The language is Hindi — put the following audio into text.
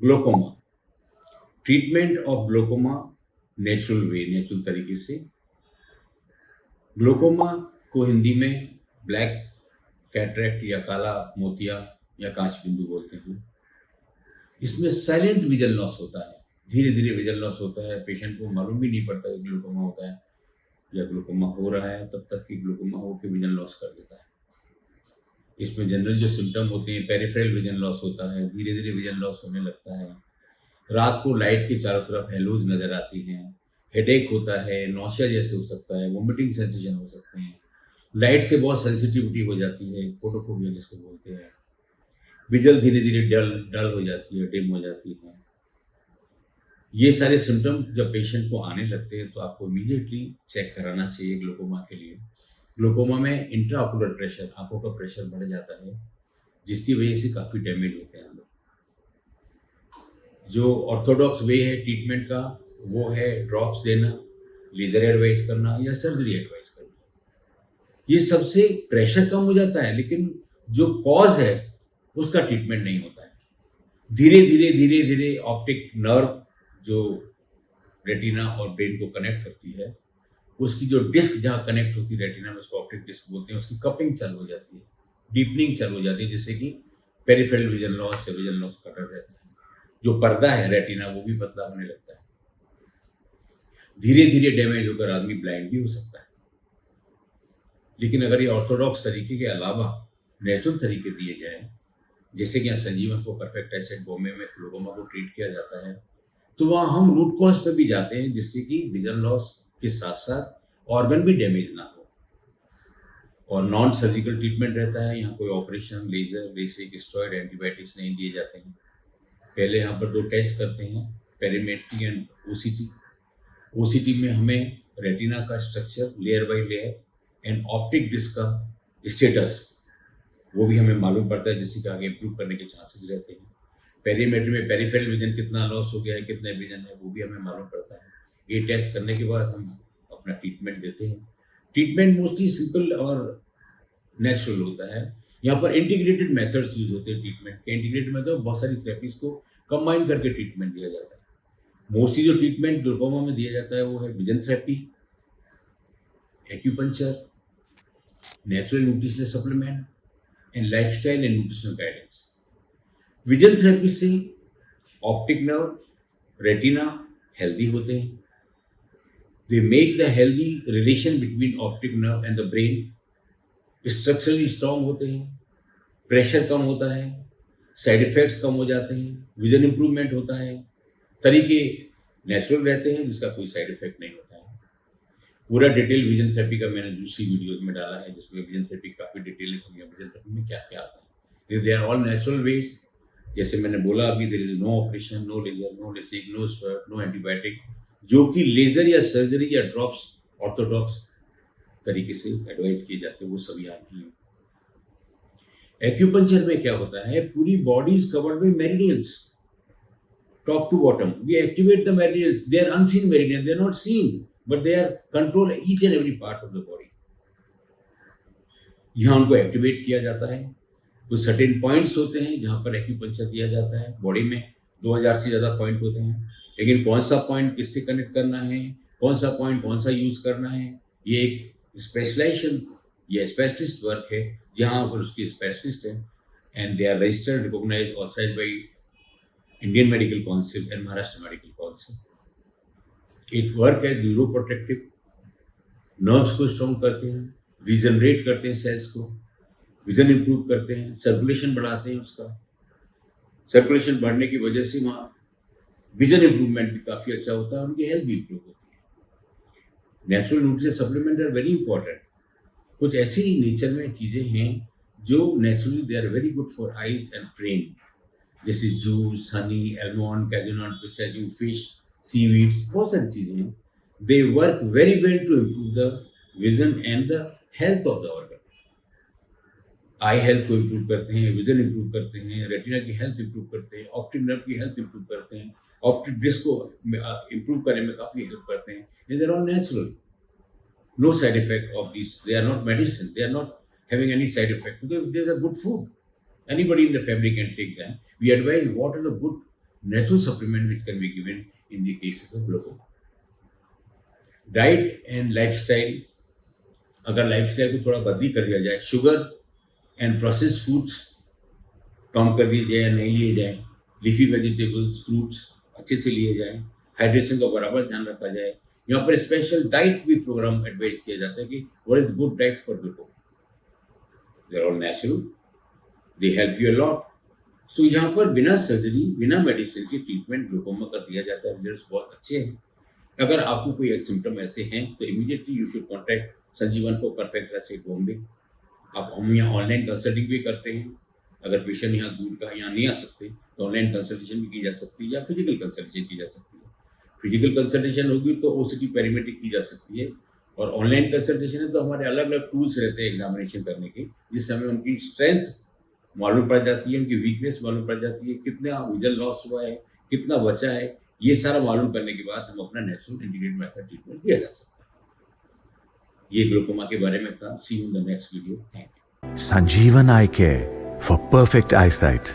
Glaucoma, treatment of glaucoma natural तरीके से। ग्लोकोमा को हिंदी में ब्लैक कैटरेक्ट या काला मोतिया या कांच बिंदु बोलते हैं। इसमें साइलेंट विजन लॉस होता है, धीरे धीरे विजन लॉस होता है, पेशेंट को मालूम भी नहीं पड़ता कि ग्लोकोमा होता है या ग्लोकोमा हो रहा है, तब तक कि ग्लोकोमा होकर विजन लॉस कर देता है। इसमें जनरल जो सिम्टम होते हैं, पेरिफेरल विजन लॉस होता है, धीरे धीरे विजन लॉस होने लगता है, रात को लाइट के चारों तरफ हेलोज नजर आती हैं, हेडेक होता है, नौसिया जैसे हो सकता है, वोमिटिंग सेंसेशन हो सकते हैं, लाइट से बहुत सेंसिटिविटी हो जाती है, फोटोफोबिया जिसको बोलते हैं, विजन धीरे धीरे डल डल हो जाती है, डिम हो जाती है। ये सारे सिम्टम जब पेशेंट को आने लगते हैं तो आपको इमीडिएटली चेक कराना चाहिए ग्लोकोमा के लिए। ग्लोकोमा में इंट्राऑकुलर प्रेशर, आंखों का प्रेशर बढ़ जाता है, जिसकी वजह से काफ़ी डैमेज होते हैं अंदर। जो ऑर्थोडॉक्स वे है ट्रीटमेंट का, वो है ड्रॉप्स देना, लेजर एडवाइस करना या सर्जरी एडवाइस करना। ये सबसे प्रेशर कम हो जाता है, लेकिन जो कॉज है उसका ट्रीटमेंट नहीं होता है। धीरे धीरे धीरे धीरे ऑप्टिक नर्व जो रेटिना और ब्रेन को कनेक्ट करती है, उसकी जो डिस्क जहाँ कनेक्ट होती है रेटिना में, उसको ऑप्टिक डिस्क बोलते हैं, उसकी कपिंग चालू हो जाती है, डीपनिंग चालू हो जाती है, जिससे कि पेरिफेरल विजन लॉस या विजन लॉस का डर रहता है। जो पर्दा है रेटिना वो भी पतला होने लगता है, धीरे धीरे डैमेज होकर आदमी ब्लाइंड भी हो सकता है। लेकिन अगर ये ऑर्थोडॉक्स तरीके के अलावा नेचुरल तरीके दिए जाए, जैसे कि यहाँ संजीवन को परफेक्ट एसिड बॉम्बे में ग्लोकोमा को ट्रीट किया जाता है, तो वहाँ हम रूट कॉज पे भी जाते हैं, जिससे कि विजन लॉस के साथ साथ ऑर्गन भी डैमेज ना हो। और नॉन सर्जिकल ट्रीटमेंट रहता है, यहाँ कोई operation, laser, basic steroid, antibiotics नहीं दिए जाते हैं। पहले यहाँ पर 2 टेस्ट करते हैं, पेरीमेट्री एंड ओसीटी। ओसीटी में हमें रेटिना का structure layer by layer and optic disc का स्टेटस वो भी हमें मालूम पड़ता है, जिससे कि आगे इम्प्रूव करने के चांसेस रहते हैं। पेरीमेट्री में पेरिफेरल विजन कितना लॉस हो गया है, कितने विजन है, वो भी हमें मालूम पड़ता है। ये टेस्ट करने के बाद हम अपना ट्रीटमेंट देते हैं। ट्रीटमेंट मोस्टली सिंपल और नेचुरल होता है। यहाँ पर इंटीग्रेटेड मेथड्स यूज होते हैं ट्रीटमेंट के। इंटीग्रेटेड मेथड बहुत सारी थेरेपीज को कंबाइन करके ट्रीटमेंट दिया जाता है। मोस्टली जो ट्रीटमेंट ग्लोकोमा में दिया जाता है वो है vision therapy, acupuncture, natural nutritional supplement and lifestyle and nutritional guidance. Vision therapy से ऑप्टिक नर्व, रेटिना हेल्दी होते हैं। They make the healthy relation between optic nerve and the brain structurally strong होते हैं, प्रेशर कम होता है, साइड इफेक्ट्स कम हो जाते हैं, विजन इंप्रूवमेंट होता है, तरीके नेचुरल रहते हैं, जिसका कोई साइड इफेक्ट नहीं होता है। पूरा डिटेल विजन थेरेपी का मैंने दूसरी वीडियोस में डाला है, जिसमें विजन थेरेपी काफ़ी डिटेल है, विजन थेरेपी में क्या क्या आता है। They are all natural ways. जैसे मैंने बोला अभी, there is no operation, no laser, no LASIK, no steroid, no antibiotic, जो कि लेजर या सर्जरी या ड्रॉप्स ऑर्थोडॉक्स तरीके से एडवाइस किए जाते हैं, वो सभी आते हैं। एक्यूपंक्चर में क्या होता है, पूरी body is covered by meridians, top to bottom. We activate the meridians. They are unseen meridians. They are not seen, but they are control each and every part of the body. यहाँ उनको एक्टिवेट किया जाता है। कुछ सर्टेन पॉइंट्स होते हैं जहाँ पर एक्यूपंक्चर दिया जाता है। बॉडी में 2000 से ज़्यादा पॉइंट होते हैं, लेकिन कौन सा पॉइंट किससे कनेक्ट करना है, कौन सा पॉइंट कौन सा यूज करना है, ये एक स्पेशलाइजेशन या स्पेशलिस्ट वर्क है, जहाँ पर उसके स्पेशलिस्ट हैं and they are registered, recognised, authorised by Indian Medical Council and Maharashtra Medical Council. एक वर्क है न्यूरो प्रोटेक्टिव, नर्व्स को स्ट्रॉन्ग करते हैं, रीजनरेट करते हैं सेल्स को, विजन इंप्रूव करते हैं, सर्कुलेशन बढ़ाते हैं। उसका सर्कुलेशन बढ़ने की वजह से वहाँ विजन इंप्रूवमेंट भी काफ़ी अच्छा होता है, उनकी हेल्थ भी इंप्रूव होती है। Natural nutrition supplement are very important. कुछ ऐसी नेचर में चीज़ें हैं जो naturally they are very good for eyes and brain, जैसे juice, honey, almond, cashew nut, pistachio, fish, seaweeds, बहुत सारी चीज़ें हैं। They work very well to improve the vision and the health of the organ. Eye health को इम्प्रूव करते हैं, विजन इम्प्रूव करते हैं, रेटिना की हेल्थ इम्प्रूव करते हैं, ऑप्टिक नर्व की हेल्थ इम्प्रूव करते हैं, ऑप्टिक डिस्क को इम्प्रूव करने में काफ़ी हेल्प करते हैं। They are all natural, no side effect of this, they are not medicine, they are not having any side effect, because they are good food. Anybody in the family can take them. We advise what are the good natural supplement which can be given in the cases of glaucoma. Diet and lifestyle, अगर लाइफस्टाइल को थोड़ा बदली कर दिया जाए, शुगर एंड प्रोसेस्ड फूड्स कम कर दिए जाए या नहीं लिए जाए, लीफी वेजिटेबल्स, फ्रूट्स अच्छे से लिए जाएं, हाइड्रेशन का बराबर ध्यान रखा जाए। यहाँ पर स्पेशल डाइट भी प्रोग्राम एडवाइस किया जाता है कि what is good diet for glaucoma. They are all natural, they help you a lot. So यहाँ पर बिना सर्जरी, बिना मेडिसिन के ट्रीटमेंट ग्लूकोमा का दिया जाता है। रिजल्ट्स बहुत अच्छे हैं। अगर आपको कोई सिम्टम ऐसे हैं तो इमीडिएटली यू शुड कॉन्टैक्ट संजीवन को परफेक्ट रेसिट बॉम्बे। हम यहाँ ऑनलाइन कंसल्टिंग भी करते हैं। अगर पेशेंट यहाँ दूर का यहाँ नहीं आ सकते तो ऑनलाइन कंसल्टेशन भी की जा सकती है या फिजिकल कंसल्टेशन की जा सकती है। फिजिकल कंसल्टेशन होगी तो ओसीटी पैरामेट्रिक की जा सकती है, और ऑनलाइन कंसल्टेशन है तो हमारे अलग अलग टूल्स रहते हैं एग्जामिनेशन करने के, जिससे हमें उनकी स्ट्रेंथ मालूम पड़ जाती है, उनकी वीकनेस मालूम पड़ जाती है, कितना विजन लॉस हुआ है, कितना बचा है। ये सारा मालूम करने के बाद हम अपना नेचुरल इंटीग्रेटेड मेथड ट्रीटमेंट दिया जा सकता है। ये ग्लूकोमा के बारे में था। See you in the next video. Thank you. Sanjeevan Eye Care for perfect eyesight.